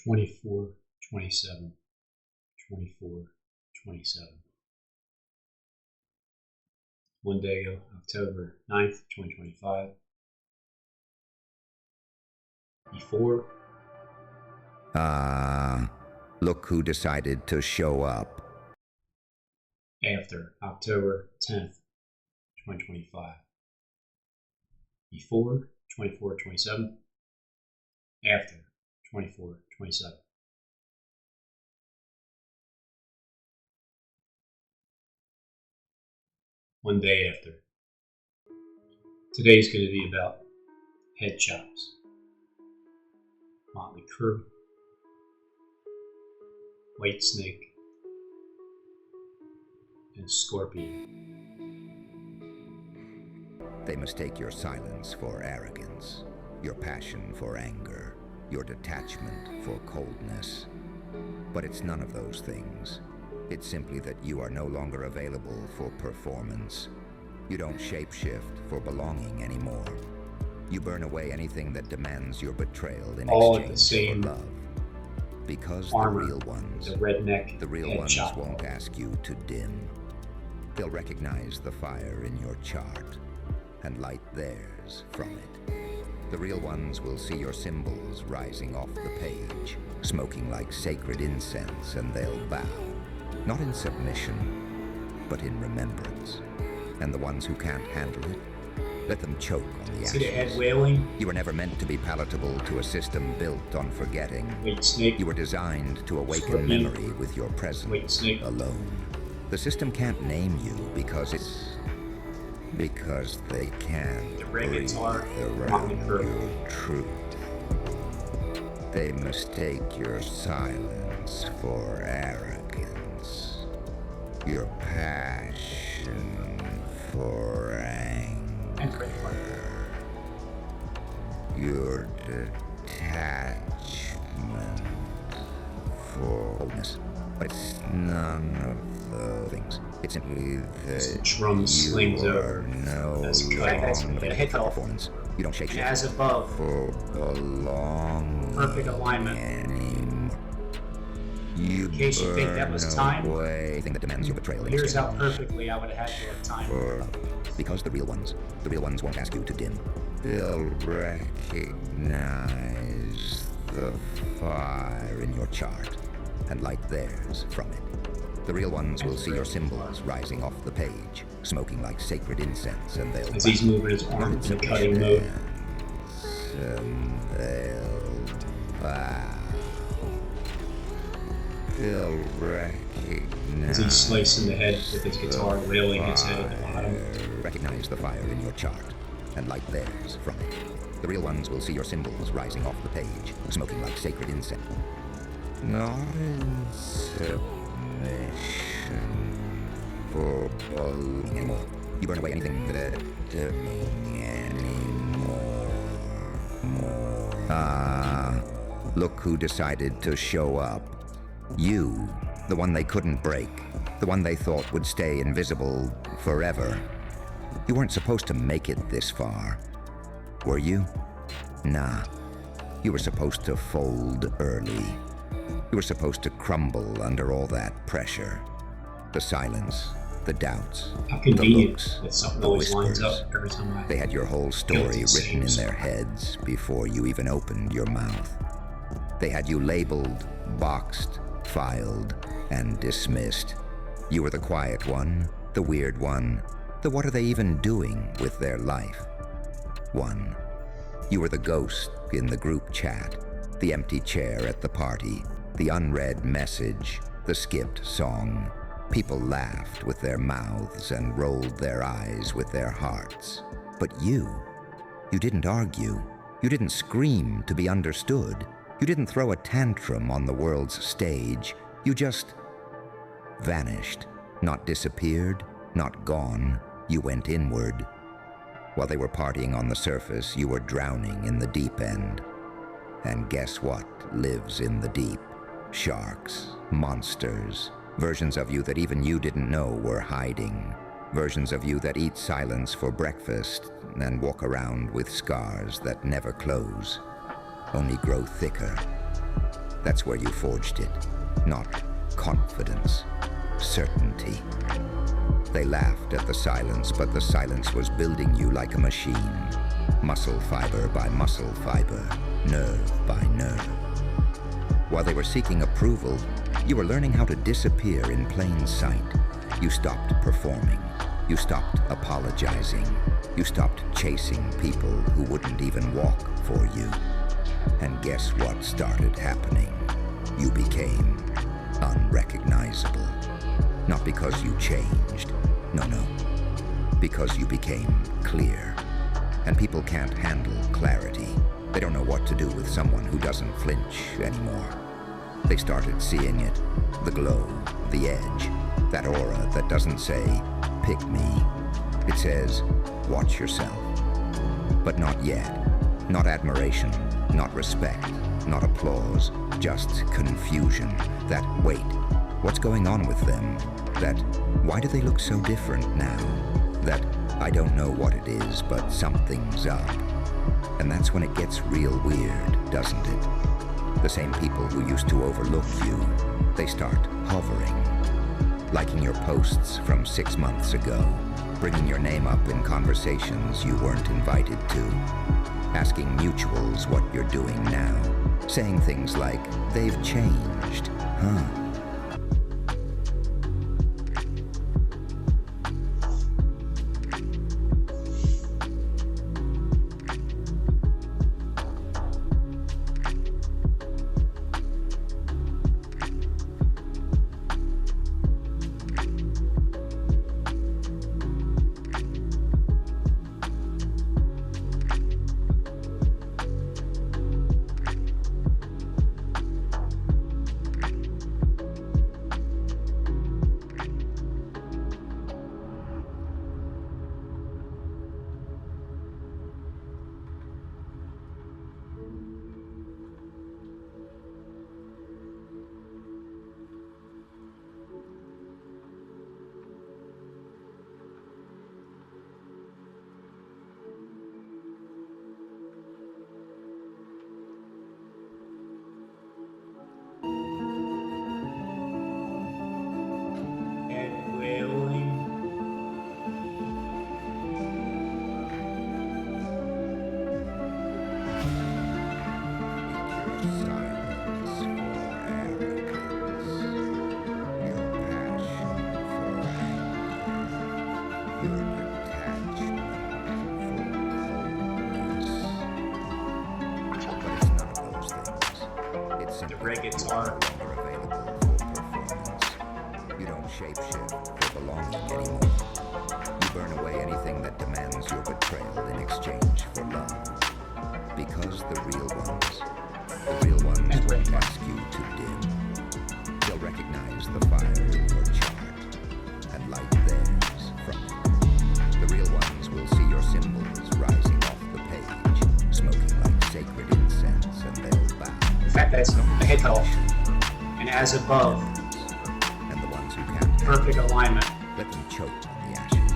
24, 27, 24, 27. One day ago, October 9th, 2025. Before. Look who decided to show up. After, October 10th, 2025. Before, 24, 27. After, 24, 27. One day after. Today's going to be about head chops. Motley Crue, Whitesnake, and Scorpion. They mistake your silence for arrogance, your passion for anger, your detachment for coldness. But it's none of those things. It's simply that you are no longer available for performance. You don't shapeshift for belonging anymore. You burn away anything that demands your betrayal in all at the exchange same for love. Because armor, the real ones, the redneck, the real head ones chop. won't ask you to dim. They'll recognize the fire in your chart and light theirs from it. The real ones will see your symbols rising off the page, smoking like sacred incense, and they'll bow. Not in submission, but in remembrance. And the ones who can't handle it, let them choke on the See the ashes. head wailing? You were never meant to be palatable to a system built on forgetting. Whitesnake, You were designed to awaken Scorpion. memory with your presence Whitesnake. alone. The system can't name you because they can't The red breathe guitar, around Motley Crue. your truth. They mistake your silence for arrogance, your passion for and anger, Credit Card. your detachment for boldness. But it's none of the things. It's simply As the that drum you slings are over. no That's cutting. That's longer a head for off. performance. You don't shake And as above, for belonging perfect alignment. anymore. You In case you think that was burn time, away anything that demands your betrayal in here's how exchange perfectly I would have had to have timed. for love. Because the real ones won't ask you to dim. They'll recognize the fire in your chart and light theirs from it. The real ones will see your symbols rising off the page, smoking like sacred incense, and they'll As he's bow. moving his arm in the cutting mode. And they'll bow. They'll recognize As he's slicing the head with his guitar, railing his head at the bottom. Recognize the fire in your chart and light theirs from it. The real ones will see your symbols rising off the page, smoking like sacred incense. Not in submission for belonging anymore. You burn away anything that anymore. Look who decided to show up. You, the one they couldn't break, the one they thought would stay invisible forever. You weren't supposed to make it this far, were you? Nah. You were supposed to fold early. You were supposed to crumble under all that pressure. The silence, the doubts, How the convenient looks, that something the always whispers. lines up every time I They had your whole story Guilty written in seems. their heads before you even opened your mouth. They had you labeled, boxed, filed, and dismissed. You were the quiet one, the weird one, the what are they even doing with their life one. You were the ghost in the group chat, the empty chair at the party, the unread message, the skipped song. People laughed with their mouths and rolled their eyes with their hearts. But you didn't argue. You didn't scream to be understood. You didn't throw a tantrum on the world's stage. You just vanished, not disappeared, not gone. You went inward. While they were partying on the surface, you were drowning in the deep end. And guess what lives in the deep? Sharks, monsters, versions of you that even you didn't know were hiding. Versions of you that eat silence for breakfast and walk around with scars that never close, only grow thicker. That's where you forged it. Not confidence, certainty. They laughed at the silence, but the silence was building you like a machine. Muscle fiber by muscle fiber, nerve by nerve. While they were seeking approval, you were learning how to disappear in plain sight. You stopped performing. You stopped apologizing. You stopped chasing people who wouldn't even walk for you. And guess what started happening? You became unrecognizable. Not because you changed. No. Because you became clear. And people can't handle clarity. They don't know what to do with someone who doesn't flinch anymore. They started seeing it. The glow, the edge, that aura that doesn't say, pick me. It says, watch yourself. But not yet. Not admiration, not respect, not applause, just confusion. That, wait, what's going on with them? That, why do they look so different now? That, I don't know what it is, but something's up. And that's when it gets real weird, doesn't it? The same people who used to overlook you, they start hovering. Liking your posts from 6 months ago, bringing your name up in conversations you weren't invited to, asking mutuals what you're doing now, saying things like, they've changed, huh? Guitar. You don't shapeshift for belonging anymore. You burn away anything that demands your betrayal in exchange for love. Because the real ones won't ask you to dim. They'll recognize the fire in your chart and light theirs from it. The real ones will see your symbols rising off the page, smoking like sacred incense, and they'll bow. The fact that it's a hit off, and as above, and the ones who can't perfect alignment. let them choke on the ashes.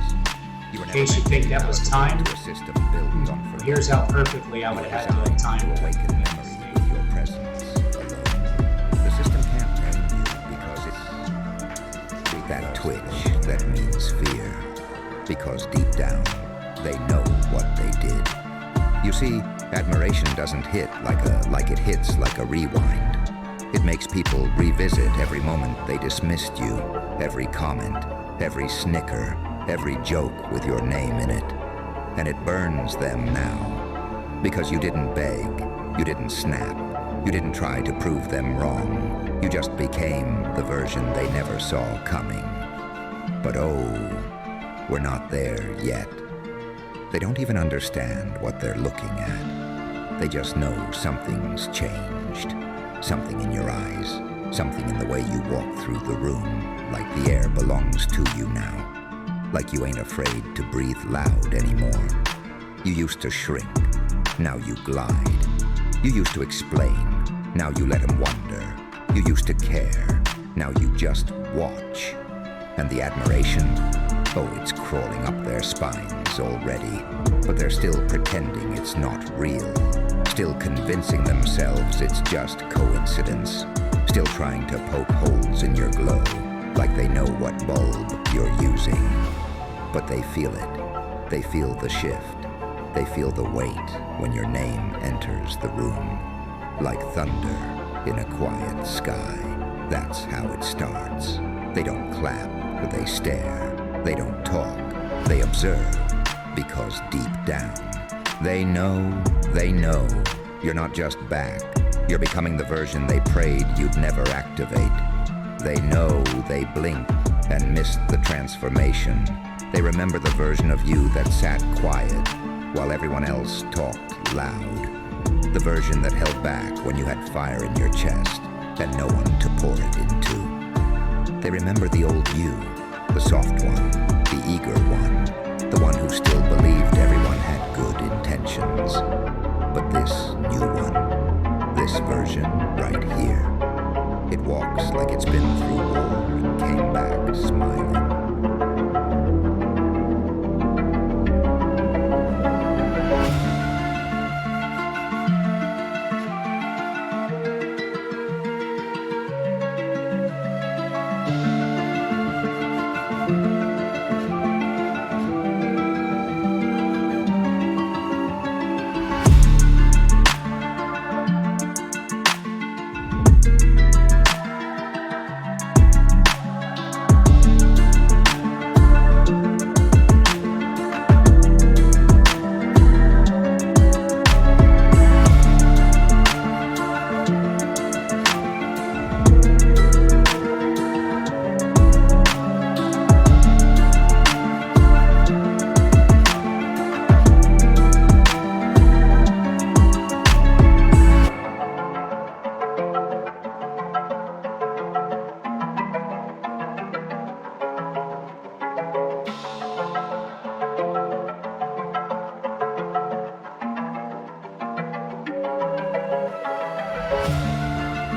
You were In case you think that was time, to a system built on forgiveness. here's how perfectly I would have had to have time to awaken memory with your presence alone. The system can't name you because it's that twitch that means fear. Because deep down, they know what they did. You see, admiration doesn't hit like it hits like a rewind. It makes people revisit every moment they dismissed you, every comment, every snicker, every joke with your name in it. And it burns them now. Because you didn't beg, you didn't snap, you didn't try to prove them wrong. You just became the version they never saw coming. But oh, we're not there yet. They don't even understand what they're looking at. They just know something's changed. Something in your eyes, something in the way you walk through the room, like the air belongs to you now. Like you ain't afraid to breathe loud anymore. You used to shrink, now you glide. You used to explain, now you let them wonder. You used to care, now you just watch. And the admiration, oh, it's crawling up their spines already. But they're still pretending it's not real. still convincing themselves it's just coincidence, still trying to poke holes in your glow, like they know what bulb you're using. But they feel it. They feel the shift. They feel the weight when your name enters the room. Like thunder in a quiet sky. That's how it starts. They don't clap, they stare. They don't talk, they observe. Because deep down, they know you're not just back. You're becoming the version they prayed you'd never activate. They know they blinked and missed the transformation. They remember the version of you that sat quiet while everyone else talked loud. The version that held back when you had fire in your chest and no one to pour it into. They remember the old you, the soft one, the eager one, the one who still believed everyone had good intentions. But this new one, this version right here, it walks like it's been through war and came back smiling.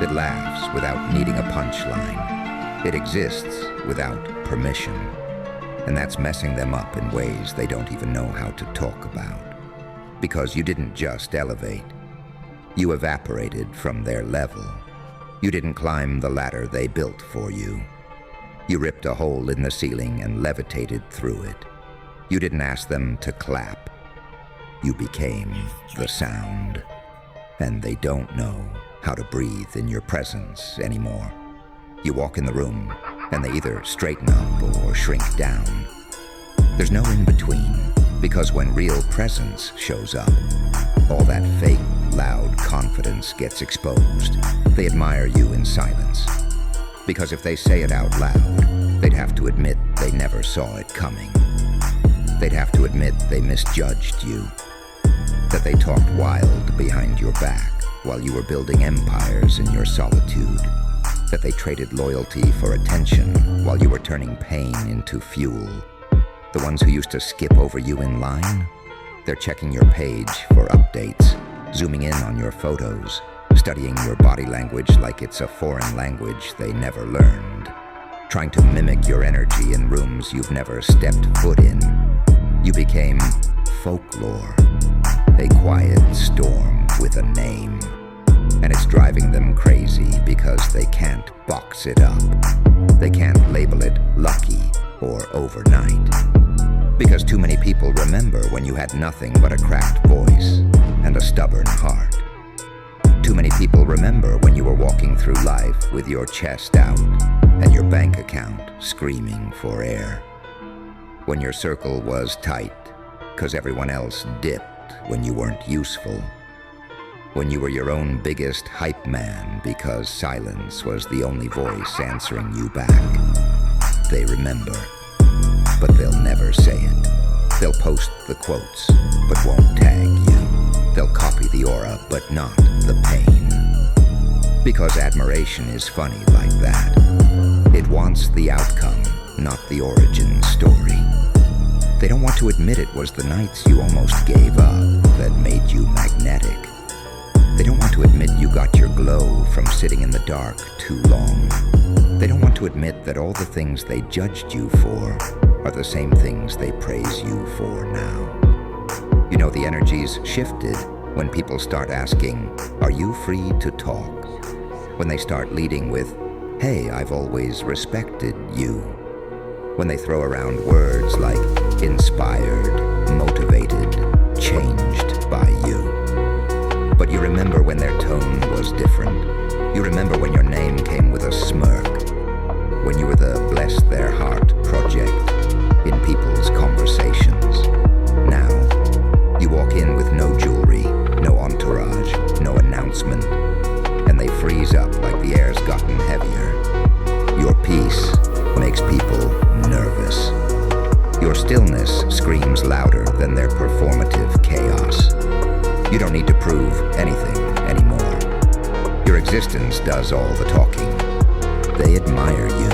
It laughs without needing a punchline. It exists without permission. And that's messing them up in ways they don't even know how to talk about. Because you didn't just elevate. You evaporated from their level. You didn't climb the ladder they built for you. You ripped a hole in the ceiling and levitated through it. You didn't ask them to clap. You became the sound. And they don't know how to breathe in your presence anymore. You walk in the room, and they either straighten up or shrink down. There's no in-between, because when real presence shows up, all that fake, loud confidence gets exposed. They admire you in silence. Because if they say it out loud, they'd have to admit they never saw it coming. They'd have to admit they misjudged you, that they talked wild behind your back while you were building empires in your solitude, that they traded loyalty for attention while you were turning pain into fuel. The ones who used to skip over you in line, they're checking your page for updates, zooming in on your photos, studying your body language like it's a foreign language they never learned, trying to mimic your energy in rooms you've never stepped foot in. You became folklore, a quiet storm with a name. And it's driving them crazy because they can't box it up. They can't label it lucky or overnight. Because too many people remember when you had nothing but a cracked voice and a stubborn heart. Too many people remember when you were walking through life with your chest out and your bank account screaming for air. When your circle was tight because everyone else dipped when you weren't useful. When you were your own biggest hype man because silence was the only voice answering you back. They remember, but they'll never say it. They'll post the quotes, but won't tag you. They'll copy the aura, but not the pain. Because admiration is funny like that. It wants the outcome, not the origin story. They don't want to admit it was the nights you almost gave up that made you magnetic. They don't want to admit you got your glow from sitting in the dark too long. They don't want to admit that all the things they judged you for are the same things they praise you for now. You know, the energy's shifted When people start asking, "Are you free to talk?" When they start leading with, "Hey, I've always respected you." When they throw around words like inspired, motivated, changed by you. But you remember when their tone was different. You remember when your name came with a smirk. When you were the bless their heart project in people's conversations. Now, you walk in with no jewelry, no entourage, no announcement, and they freeze up like the air's gotten heavier. Your peace makes people nervous. Your stillness screams louder than their performative chaos. You don't need to prove anything anymore. Your existence does all the talking. They admire you,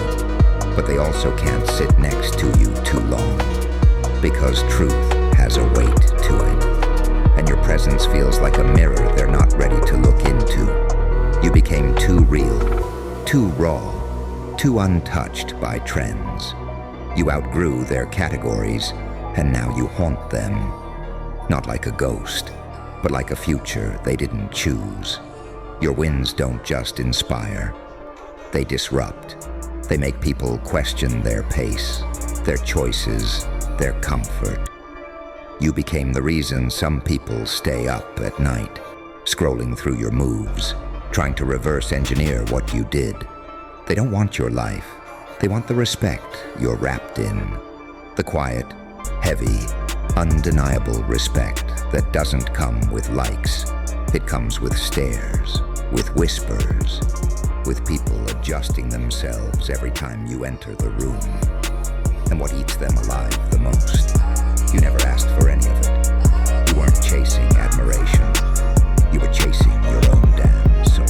but they also can't sit next to you too long, because truth has a weight to it, and your presence feels like a mirror they're not ready to look into. You became too real, too raw, too untouched by trends. You outgrew their categories, and now you haunt them. Not like a ghost, but like a future they didn't choose. Your wins don't just inspire. They disrupt. They make people question their pace, their choices, their comfort. You became the reason some people stay up at night, scrolling through your moves, trying to reverse engineer what you did. They don't want your life. They want the respect you're wrapped in. The quiet, heavy, undeniable respect that doesn't come with likes. It comes with stares, with whispers, with people adjusting themselves every time you enter the room. And what eats them alive the most, you never asked for any of it. You weren't chasing admiration. You were chasing your own damn soul.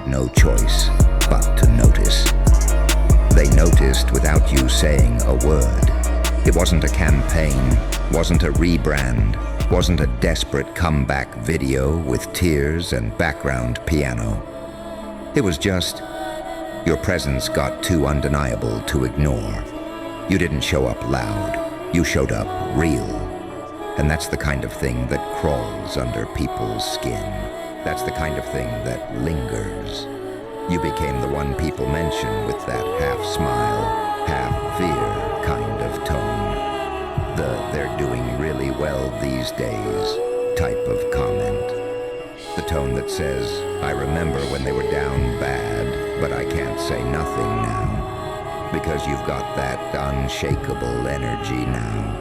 No choice but to notice. They noticed without you saying a word. It wasn't a campaign, wasn't a rebrand, wasn't a desperate comeback video with tears and background piano. It was just, your presence got too undeniable to ignore. You didn't show up loud, you showed up real. And that's the kind of thing that crawls under people's skin. That's the kind of thing that lingers. You became the one people mention with that half smile, half fear kind of tone. The "they're doing really well these days" type of comment. The tone that says, "I remember when they were down bad, but I can't say nothing now." Because you've got that unshakable energy now.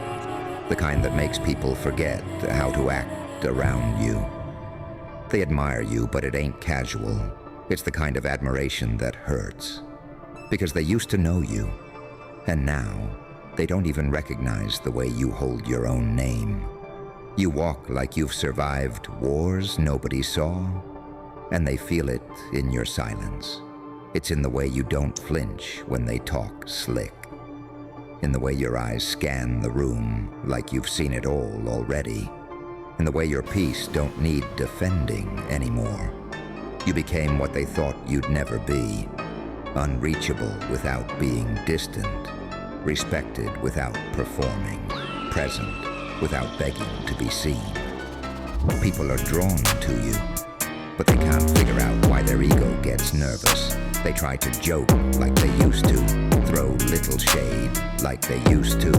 the kind that makes people forget how to act around you. They admire you, but it ain't casual. It's the kind of admiration that hurts. Because they used to know you, and now they don't even recognize the way you hold your own name. You walk like you've survived wars nobody saw, and they feel it in your silence. It's in the way you don't flinch when they talk slick. In the way your eyes scan the room like you've seen it all already. In the way your peace don't need defending anymore. You became what they thought you'd never be. Unreachable without being distant. Respected without performing. Present without begging to be seen. People are drawn to you, but they can't figure out why their ego gets nervous. They try to joke like they used to, throw little shade like they used to,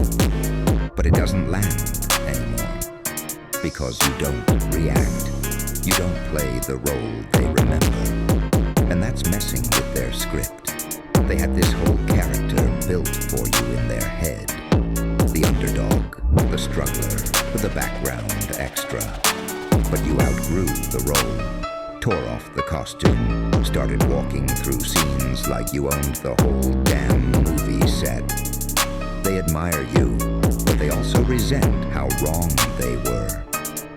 but it doesn't land anymore, because you don't react. You don't play the role they remember, and that's messing with their script. They had this whole character built for you in their head. The underdog, the struggler, the background extra. But you outgrew the role, tore off the costume, started walking through scenes like you owned the whole damn movie set. They admire you, but they also resent how wrong they were,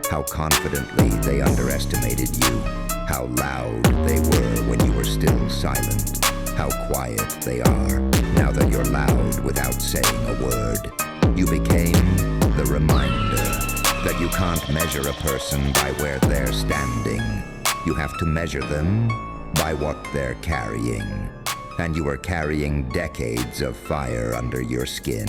how confidently they underestimated you, how loud they were when you were still silent, how quiet they are now that you're loud without saying a word. You became the reminder that you can't measure a person by where they're standing. You have to measure them by what they're carrying. And you were carrying decades of fire under your skin.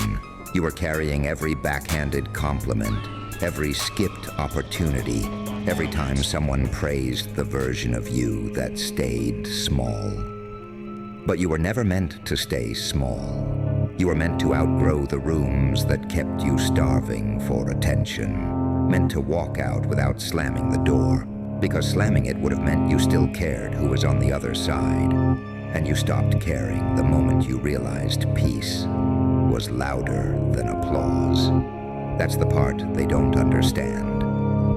You were carrying every backhanded compliment, every skipped opportunity, every time someone praised the version of you that stayed small. But you were never meant to stay small. You were meant to outgrow the rooms that kept you starving for attention, meant to walk out without slamming the door, because slamming it would have meant you still cared who was on the other side, and you stopped caring the moment you realized peace was louder than applause. That's the part they don't understand.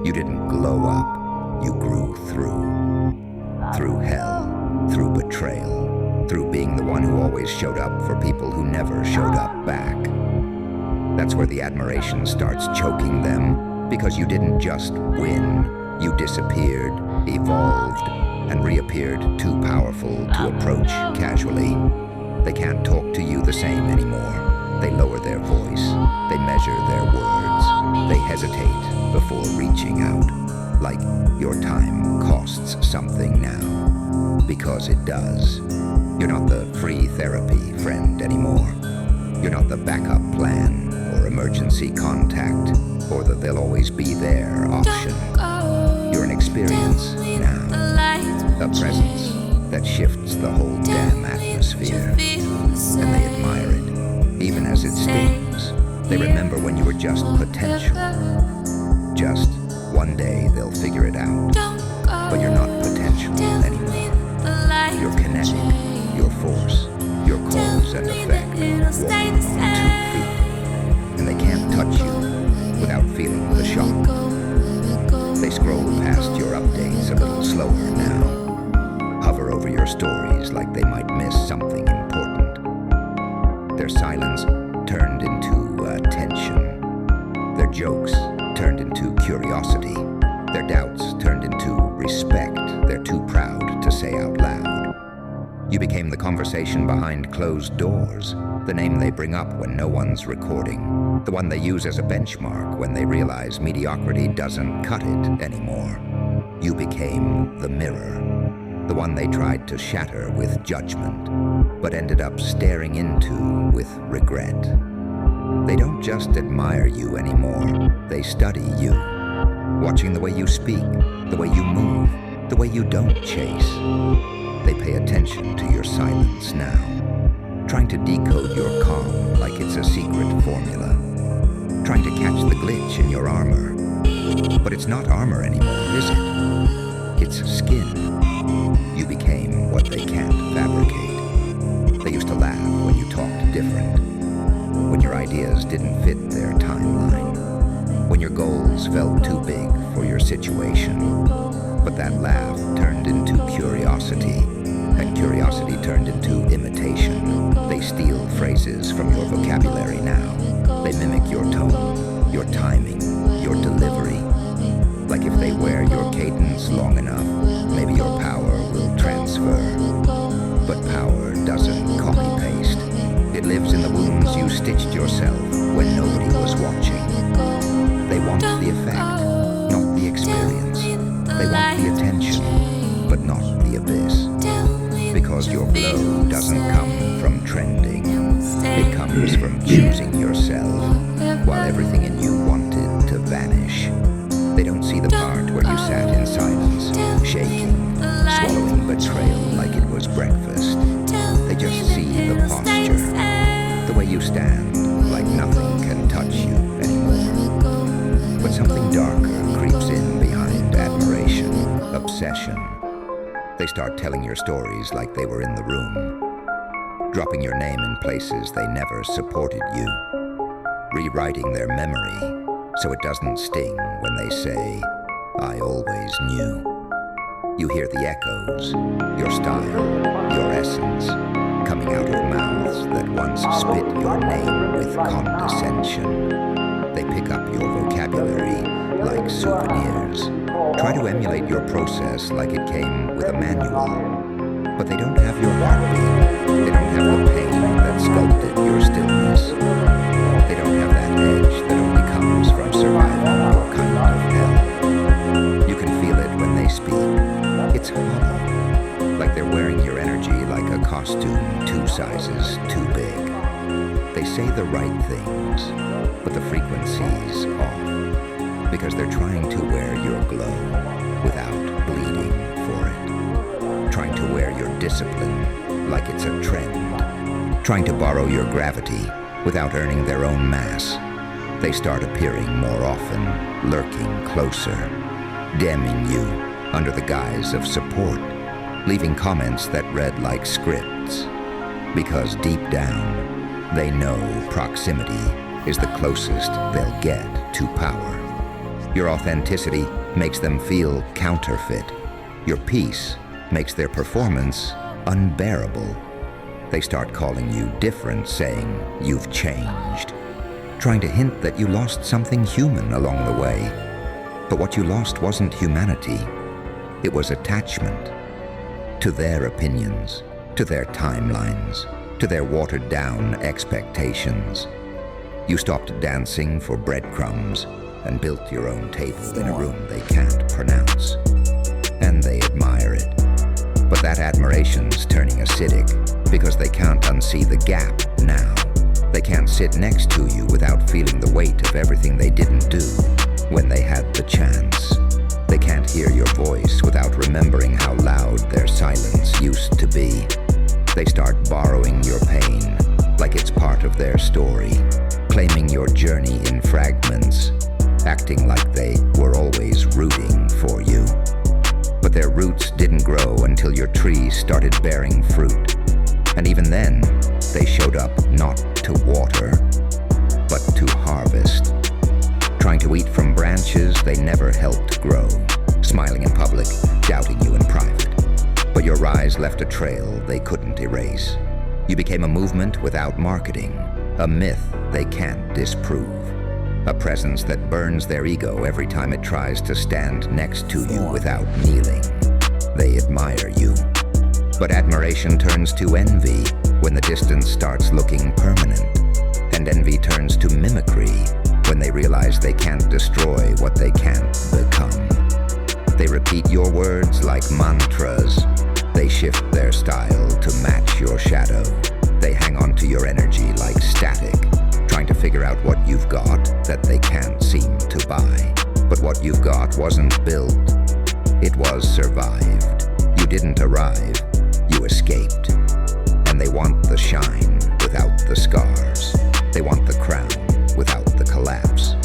You didn't glow up, you grew through hell, through betrayal, through being the one who always showed up for people who never showed up back. That's where the admiration starts choking them, because you didn't just win. You disappeared, evolved, and reappeared too powerful to approach casually. They can't talk to you the same anymore. They lower their voice. They measure their words. They hesitate before reaching out, like your time costs something now, because it does. You're not the free therapy friend anymore. You're not the backup plan or emergency contact or the they'll always be there option. You're an experience now, a presence that shifts the whole damn atmosphere. And they admire it, even as it stings. They remember when you were just potential. Just one day they'll figure it out. But you're not potential anymore. You're kinetic, your force, your cause and effect, walking on 2 feet. And they can't touch you without feeling the shock. They scroll past your updates a little slower now, hover over your stories like they might miss something important. Their silence turned into attention. Their jokes turned into curiosity. Their doubts turned into respect they're too proud to say out loud. You became the conversation behind closed doors, the name they bring up when no one's recording, the one they use as a benchmark when they realize mediocrity doesn't cut it anymore. You became the mirror, the one they tried to shatter with judgment, but ended up staring into with regret. They don't just admire you anymore, they study you, watching the way you speak, the way you move, the way you don't chase. They pay attention to your silence now, trying to decode your calm like it's a secret formula, trying to catch the glitch in your armor. But it's not armor anymore, is it? It's skin. You became what they can't fabricate. They used to laugh when you talked different, when your ideas didn't fit their timeline. when your goals felt too big for your situation. But that laugh turned into curiosity, and curiosity turned into imitation. They steal phrases from your vocabulary now. They mimic your tone, your timing, your delivery. Like if they wear your cadence long enough, maybe your power will transfer. But power doesn't copy-paste. It lives in the wounds you stitched yourself when nobody was watching. They want the effect, not the experience. They want the attention, but not the abyss. Because your glow doesn't come from trending. It comes from choosing yourself, while everything in you wanted to vanish. They don't see the part where you sat in silence, shaking, swallowing betrayal like it was breakfast. They just see the posture, the way you stand, like nothing can touch you anymore. But something darker creeps in behind admiration, obsession. They start telling your stories like they were in the room, dropping your name in places they never supported you, rewriting their memory so it doesn't sting when they say, "I always knew." You hear the echoes, your style, your essence, coming out of mouths that once spit your name with condescension. They pick up your vocabulary like souvenirs, try to emulate your process like it came with a manual. But they don't have your heartbeat, they don't have the pain that sculpted your stillness. They don't have that edge that only comes from surviving your kind of hell. You can feel it when they speak. It's hollow, like they're wearing your energy like a costume 2 sizes too big. They say the right things, but the frequency's off, because they're trying to wear your glow without bleeding for it. Trying to wear your discipline like it's a trend. Trying to borrow your gravity without earning their own mass. They start appearing more often, lurking closer, damning you under the guise of support, leaving comments that read like scripts. Because deep down, they know proximity is the closest they'll get to power. Your authenticity makes them feel counterfeit. Your peace makes their performance unbearable. They start calling you different, saying you've changed, trying to hint that you lost something human along the way. But what you lost wasn't humanity. It was attachment to their opinions, to their timelines, to their watered-down expectations. You stopped dancing for breadcrumbs and built your own table in a room they can't pronounce. And they admire it. But that admiration's turning acidic because they can't unsee the gap now. They can't sit next to you without feeling the weight of everything they didn't do when they had the chance. They can't hear your voice without remembering how loud their silence used to be. They start borrowing your pain like it's part of their story, claiming your journey in fragments, acting like they were always rooting for you. But their roots didn't grow until your tree started bearing fruit. And even then, they showed up not to water, but to harvest. Trying to eat from branches they never helped grow, smiling in public, doubting you in private. But your rise left a trail they couldn't erase. You became a movement without marketing, a myth they can't disprove. A presence that burns their ego every time it tries to stand next to you without kneeling. They admire you. But admiration turns to envy when the distance starts looking permanent. And envy turns to mimicry when they realize they can't destroy what they can't become. They repeat your words like mantras. They shift their style to match your shadow. They hang on to your energy like static, trying to figure out what you've got that they can't seem to buy. But what you've got wasn't built, it was survived. You didn't arrive, you escaped. And they want the shine without the scars. They want the crown without the collapse.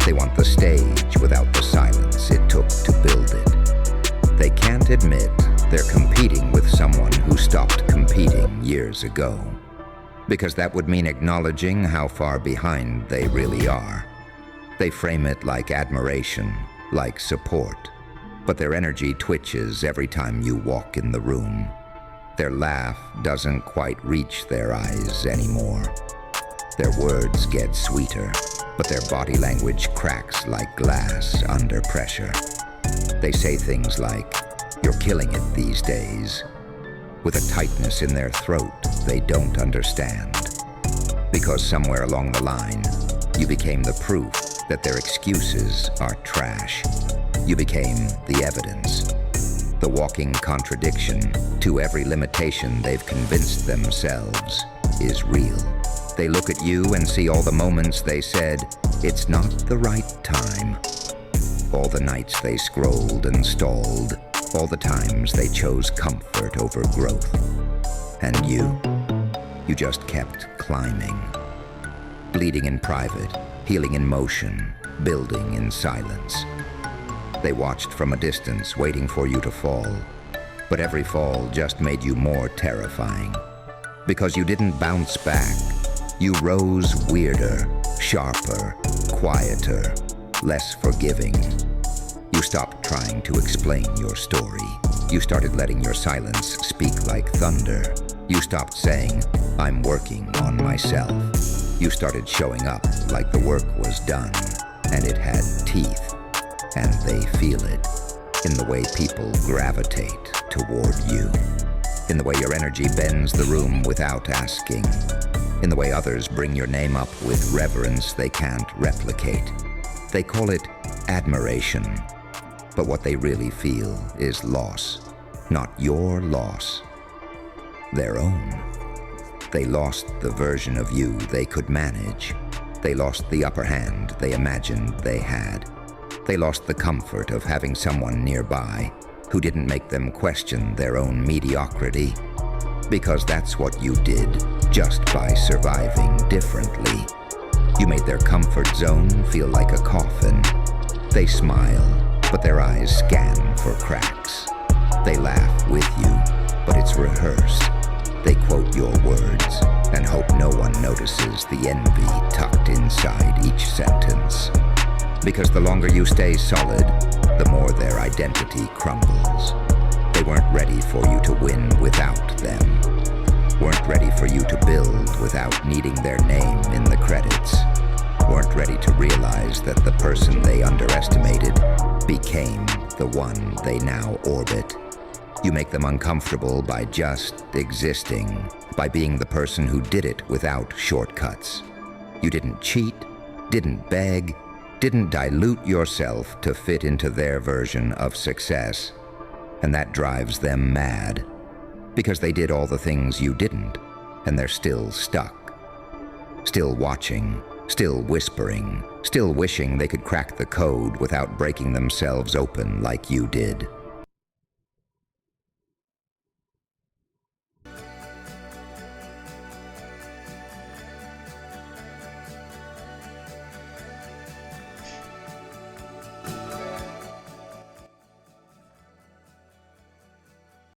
They want the stage without the silence it took to build it. They can't admit they're competing with someone who stopped competing years ago, because that would mean acknowledging how far behind they really are. They frame it like admiration, like support, but their energy twitches every time you walk in the room. Their laugh doesn't quite reach their eyes anymore. Their words get sweeter, but their body language cracks like glass under pressure. They say things like, "You're killing it these days," with a tightness in their throat they don't understand. Because somewhere along the line, you became the proof that their excuses are trash. You became the evidence, the walking contradiction to every limitation they've convinced themselves is real. They look at you and see all the moments they said, "It's not the right time." All the nights they scrolled and stalled, all the times they chose comfort over growth. And you just kept climbing. Bleeding in private, healing in motion, building in silence. They watched from a distance, waiting for you to fall. But every fall just made you more terrifying. Because you didn't bounce back. You rose weirder, sharper, quieter, less forgiving. You stopped trying to explain your story. You started letting your silence speak like thunder. You stopped saying, "I'm working on myself." You started showing up like the work was done, and it had teeth, and they feel it in the way people gravitate toward you, in the way your energy bends the room without asking, in the way others bring your name up with reverence they can't replicate. They call it admiration, but what they really feel is loss, not your loss, their own. They lost the version of you they could manage. They lost the upper hand they imagined they had. They lost the comfort of having someone nearby who didn't make them question their own mediocrity. Because that's what you did just by surviving differently. You made their comfort zone feel like a coffin. They smile, but their eyes scan for cracks. They laugh with you, but it's rehearsed. They quote your words and hope no one notices the envy tucked inside each sentence. Because the longer you stay solid, the more their identity crumbles. They weren't ready for you to win without them. Weren't ready for you to build without needing their name in the credits. Weren't ready to realize that the person they underestimated became the one they now orbit. You make them uncomfortable by just existing, by being the person who did it without shortcuts. You didn't cheat, didn't beg, didn't dilute yourself to fit into their version of success. And that drives them mad, because they did all the things you didn't, and they're still stuck. Still watching, still whispering, still wishing they could crack the code without breaking themselves open like you did.